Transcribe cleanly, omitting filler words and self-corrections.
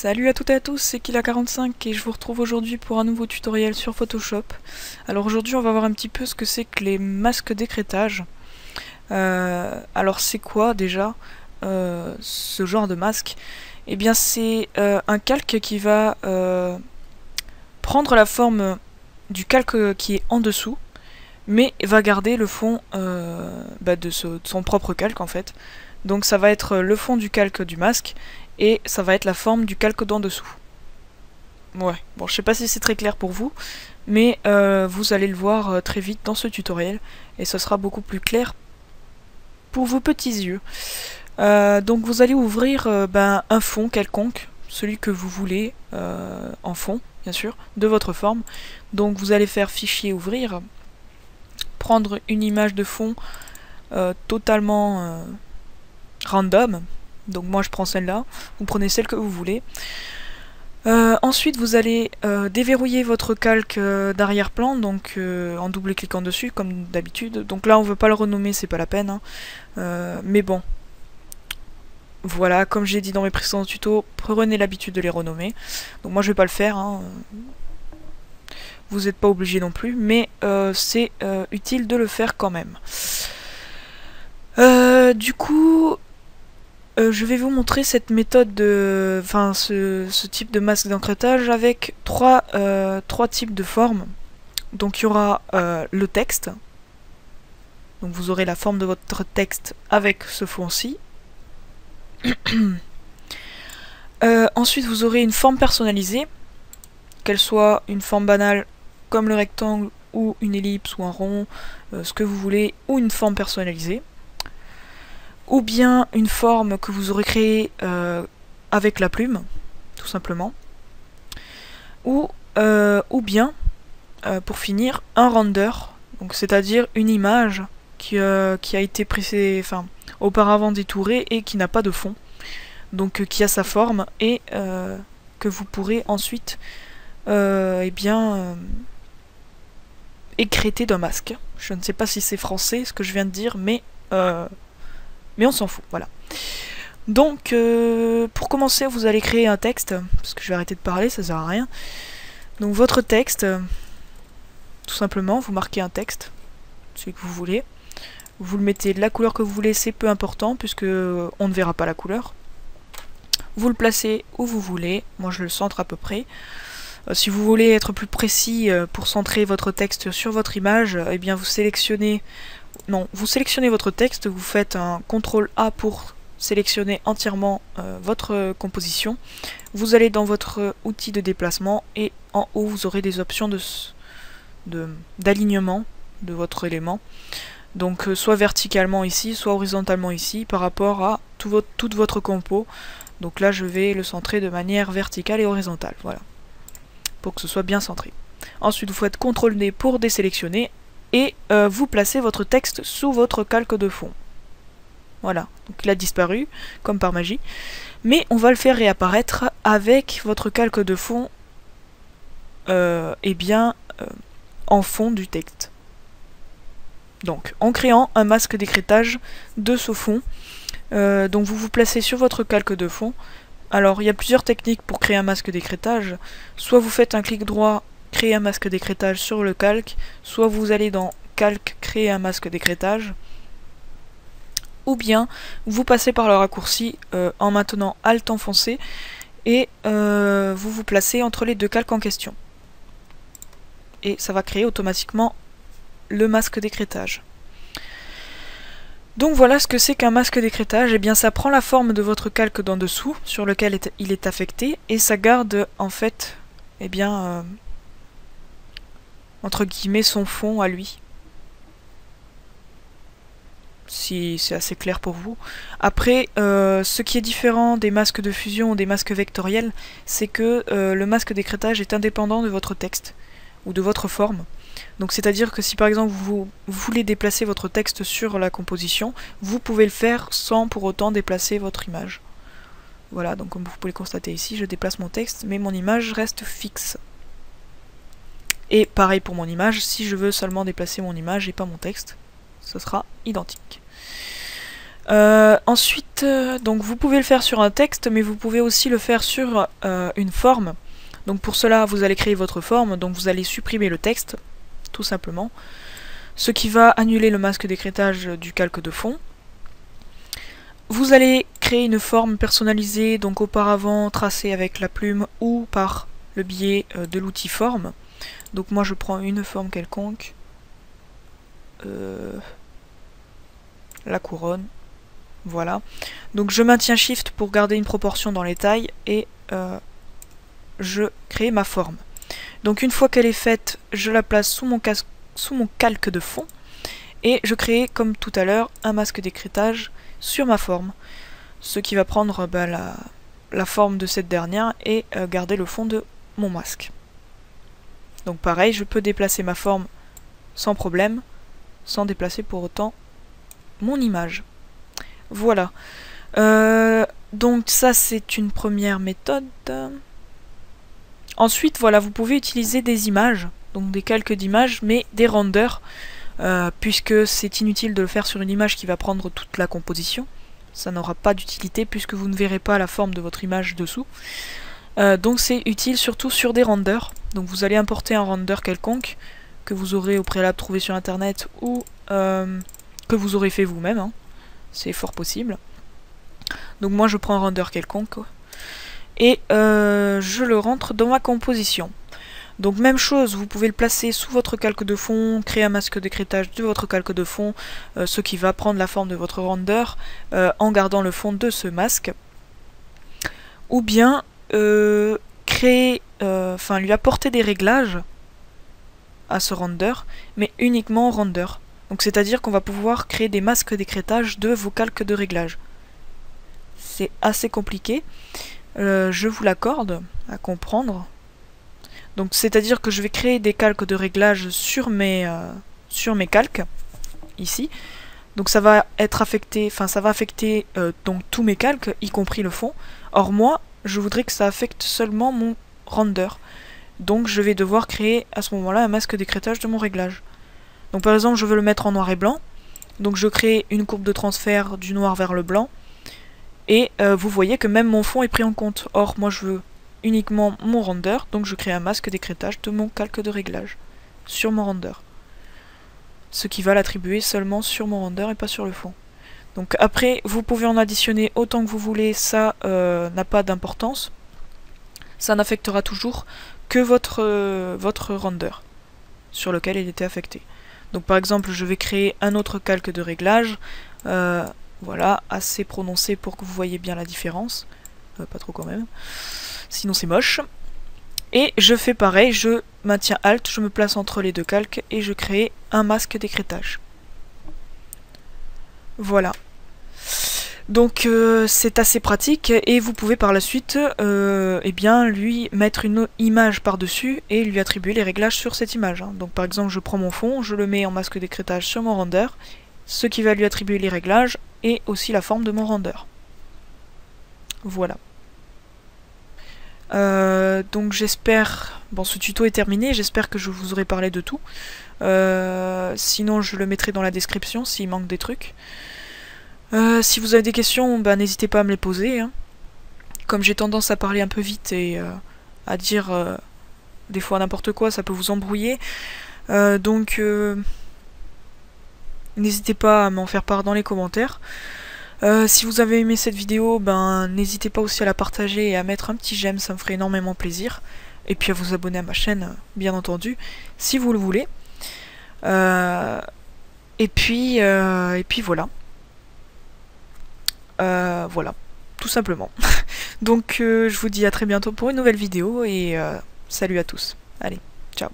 Salut à toutes et à tous, c'est Killa45 et je vous retrouve aujourd'hui pour un nouveau tutoriel sur Photoshop. Alors aujourd'hui on va voir un petit peu ce que c'est que les masques d'écrêtage. Alors c'est quoi déjà ce genre de masque? Eh bien c'est un calque qui va prendre la forme du calque qui est en dessous, mais va garder le fond de son propre calque en fait. Donc ça va être le fond du calque du masque et ça va être la forme du calque d'en dessous. Ouais, bon je sais pas si c'est très clair pour vous, mais vous allez le voir très vite dans ce tutoriel et ce sera beaucoup plus clair pour vos petits yeux. Donc vous allez ouvrir un fond quelconque, celui que vous voulez en fond, bien sûr, de votre forme. Donc vous allez faire fichier ouvrir, prendre une image de fond totalement random, donc moi je prends celle-là, vous prenez celle que vous voulez. Ensuite vous allez déverrouiller votre calque d'arrière-plan, donc en double-cliquant dessus comme d'habitude. Donc là on veut pas le renommer, c'est pas la peine, hein. Mais bon, voilà, comme j'ai dit dans mes précédents tutos, prenez l'habitude de les renommer. Donc moi je vais pas le faire, hein. Vous n'êtes pas obligé non plus, mais c'est utile de le faire quand même. Du coup, je vais vous montrer cette méthode de, ce type de masque d'encrêtage avec trois types de formes. Donc il y aura le texte. Donc vous aurez la forme de votre texte avec ce fond-ci. Ensuite vous aurez une forme personnalisée, qu'elle soit une forme banale comme le rectangle ou une ellipse ou un rond, ce que vous voulez, ou une forme personnalisée. Ou bien une forme que vous aurez créée avec la plume, tout simplement. Ou bien, pour finir, un render, donc c'est-à-dire une image qui a été auparavant détourée et qui n'a pas de fond, donc qui a sa forme et que vous pourrez ensuite écrêter d'un masque. Je ne sais pas si c'est français ce que je viens de dire, mais on s'en fout, voilà. Donc, pour commencer, vous allez créer un texte, parce que je vais arrêter de parler, ça sert à rien. Donc votre texte, tout simplement, vous marquez un texte, celui que vous voulez. Vous le mettez de la couleur que vous voulez, c'est peu important, puisque on ne verra pas la couleur. Vous le placez où vous voulez, moi je le centre à peu près. Si vous voulez être plus précis pour centrer votre texte sur votre image, eh bien vous sélectionnez votre texte, vous faites un CTRL A pour sélectionner entièrement votre composition. Vous allez dans votre outil de déplacement et en haut vous aurez des options d'alignement de votre élément. Donc soit verticalement ici, soit horizontalement ici par rapport à toute votre compo. Donc là je vais le centrer de manière verticale et horizontale, voilà, pour que ce soit bien centré. Ensuite vous faites CTRL D pour désélectionner et vous placez votre texte sous votre calque de fond. Voilà, donc il a disparu, comme par magie. Mais on va le faire réapparaître avec votre calque de fond en fond du texte. Donc, en créant un masque d'écrêtage de ce fond, donc vous vous placez sur votre calque de fond. Alors, il y a plusieurs techniques pour créer un masque d'écrêtage. Soit vous faites un clic droit, créer un masque d'écrêtage sur le calque, soit vous allez dans calque, créer un masque d'écrêtage, ou bien vous passez par le raccourci en maintenant Alt enfoncé et vous vous placez entre les deux calques en question. Et ça va créer automatiquement le masque d'écrêtage. Donc voilà ce que c'est qu'un masque d'écrêtage. Et bien ça prend la forme de votre calque d'en dessous sur lequel il est affecté et ça garde en fait entre guillemets son fond à lui. Si c'est assez clair pour vous. Après, ce qui est différent des masques de fusion ou des masques vectoriels, c'est que le masque d'écrêtage est indépendant de votre texte ou de votre forme. Donc c'est-à-dire que si par exemple vous voulez déplacer votre texte sur la composition, vous pouvez le faire sans pour autant déplacer votre image. Voilà, donc comme vous pouvez le constater ici, je déplace mon texte, mais mon image reste fixe. Et pareil pour mon image, si je veux seulement déplacer mon image et pas mon texte, ce sera identique. Ensuite, donc vous pouvez le faire sur un texte, mais vous pouvez aussi le faire sur une forme. Donc pour cela, vous allez créer votre forme, donc vous allez supprimer le texte, tout simplement. Ce qui va annuler le masque d'écrêtage du calque de fond. Vous allez créer une forme personnalisée, donc auparavant tracée avec la plume ou par le biais de l'outil forme. Donc moi je prends une forme quelconque. La couronne. Voilà. Donc je maintiens Shift pour garder une proportion dans les tailles et je crée ma forme. Donc une fois qu'elle est faite, je la place sous mon calque de fond et je crée comme tout à l'heure un masque d'écrêtage sur ma forme. Ce qui va prendre la forme de cette dernière et garder le fond de mon masque. Donc pareil, je peux déplacer ma forme sans problème, sans déplacer pour autant mon image. Voilà. Donc ça c'est une première méthode. Ensuite, voilà, vous pouvez utiliser des images, donc des calques d'images, mais des renders, puisque c'est inutile de le faire sur une image qui va prendre toute la composition. Ça n'aura pas d'utilité puisque vous ne verrez pas la forme de votre image dessous. Donc c'est utile surtout sur des renders. Donc vous allez importer un render quelconque que vous aurez au préalable trouvé sur internet ou que vous aurez fait vous-même. Hein. C'est fort possible. Donc moi je prends un render quelconque et je le rentre dans ma composition. Donc même chose, vous pouvez le placer sous votre calque de fond, créer un masque d'écrêtage de votre calque de fond, ce qui va prendre la forme de votre render en gardant le fond de ce masque. Ou bien créer, lui apporter des réglages à ce render, mais uniquement au render. Donc c'est-à-dire qu'on va pouvoir créer des masques d'écrêtage de vos calques de réglage. C'est assez compliqué, je vous l'accorde à comprendre. Donc c'est-à-dire que je vais créer des calques de réglage sur mes calques, ici. Donc ça va être affecté, ça va affecter donc tous mes calques, y compris le fond. Or moi, je voudrais que ça affecte seulement mon render. Donc je vais devoir créer à ce moment-là un masque d'écrêtage de mon réglage. Donc par exemple, je veux le mettre en noir et blanc. Donc je crée une courbe de transfert du noir vers le blanc. Et vous voyez que même mon fond est pris en compte. Or moi je veux uniquement mon render, donc je crée un masque d'écrêtage de mon calque de réglage sur mon render. Ce qui va l'attribuer seulement sur mon render et pas sur le fond. Donc après, vous pouvez en additionner autant que vous voulez, ça n'a pas d'importance. Ça n'affectera toujours que votre render sur lequel il était affecté. Donc par exemple, je vais créer un autre calque de réglage, voilà, assez prononcé pour que vous voyez bien la différence, pas trop quand même. Sinon c'est moche. Et je fais pareil, je maintiens Alt, je me place entre les deux calques et je crée un masque d'écrêtage. Voilà. Donc c'est assez pratique et vous pouvez par la suite lui mettre une image par-dessus et lui attribuer les réglages sur cette image. Hein. Donc par exemple je prends mon fond, je le mets en masque d'écrêtage sur mon render, ce qui va lui attribuer les réglages et aussi la forme de mon render. Voilà. Donc j'espère, bon ce tuto est terminé, j'espère que je vous aurai parlé de tout, sinon je le mettrai dans la description s'il manque des trucs. Si vous avez des questions, n'hésitez pas à me les poser, hein. Comme j'ai tendance à parler un peu vite et à dire des fois n'importe quoi, ça peut vous embrouiller, donc n'hésitez pas à m'en faire part dans les commentaires. Si vous avez aimé cette vidéo, n'hésitez pas aussi à la partager et à mettre un petit j'aime, ça me ferait énormément plaisir. Et puis à vous abonner à ma chaîne, bien entendu, si vous le voulez. Et puis voilà. Voilà, tout simplement. Donc je vous dis à très bientôt pour une nouvelle vidéo et salut à tous. Allez, ciao.